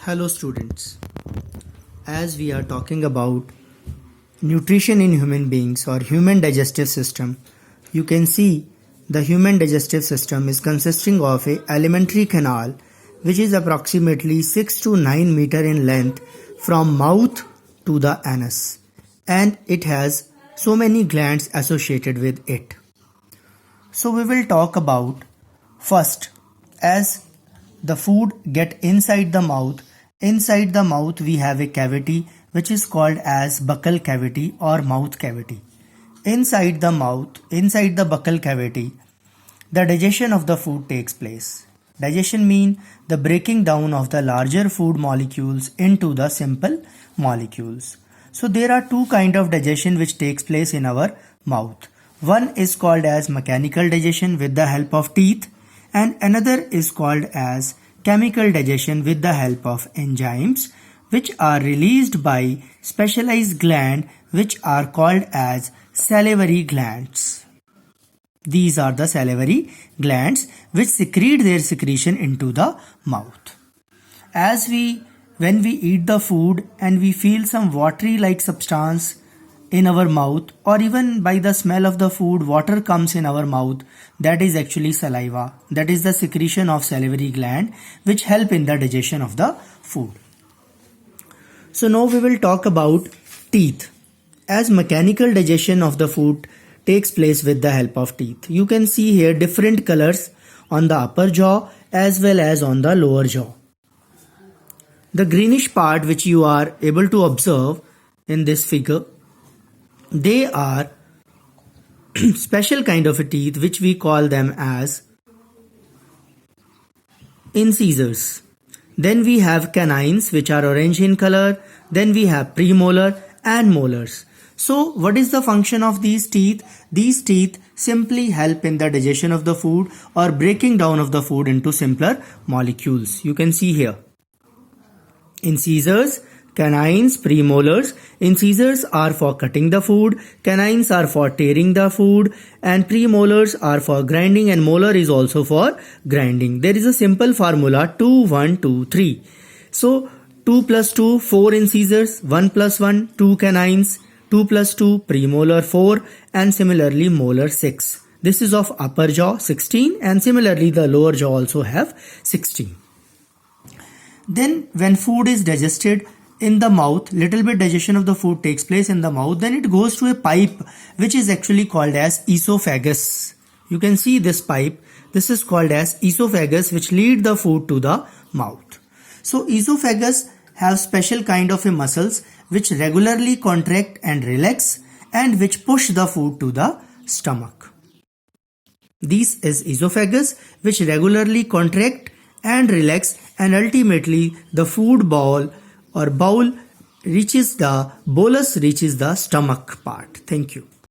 Hello students, as we are talking about nutrition in human beings or human digestive system, you can see the human digestive system is consisting of a alimentary canal which is approximately 6 to 9 meter in length from mouth to the anus, and it has so many glands associated with it. So we will talk about first, as the food get inside the mouth. Inside the mouth we have a cavity which is called as buccal cavity or mouth cavity. Inside the mouth, inside the buccal cavity, the digestion of the food takes place. Digestion means the breaking down of the larger food molecules into the simple molecules. So there are two kinds of digestion which takes place in our mouth. One is called as mechanical digestion with the help of teeth, and another is called as chemical digestion with the help of enzymes which are released by specialized gland which are called as salivary glands. These are the salivary glands which secrete their secretion into the mouth. When we eat the food and we feel some watery like substance in our mouth, or even by the smell of the food water comes in our mouth, that is actually saliva. That is the secretion of salivary gland which help in the digestion of the food. So now we will talk about teeth. As mechanical digestion of the food takes place with the help of teeth. You can see here different colors on the upper jaw as well as on the lower jaw. The greenish part which you are able to observe in this figure, they are special kind of a teeth which we call them as incisors. Then we have canines which are orange in color. Then we have premolar and molars. So what is the function of these teeth? These teeth simply help in the digestion of the food or breaking down of the food into simpler molecules. You can see here incisors, canines, premolars. Incisors are for cutting the food, canines are for tearing the food, and premolars are for grinding, and molar is also for grinding. There is a simple formula 2, 1, 2, 3. So 2 plus 2, 4 incisors, 1 plus 1, 2 canines, 2 plus 2, premolar 4, and similarly molar 6. This is of upper jaw 16, and similarly the lower jaw also have 16. Then when food is digested in the mouth, little bit digestion of the food takes place in the mouth, then it goes to a pipe which is actually called as esophagus. You can see this pipe. This is called as esophagus which lead the food to the mouth. So esophagus have special kind of a muscles which regularly contract and relax and which push the food to the stomach. This is esophagus which regularly contract and relax, and ultimately the food bowl reaches the bolus reaches the stomach part. Thank you.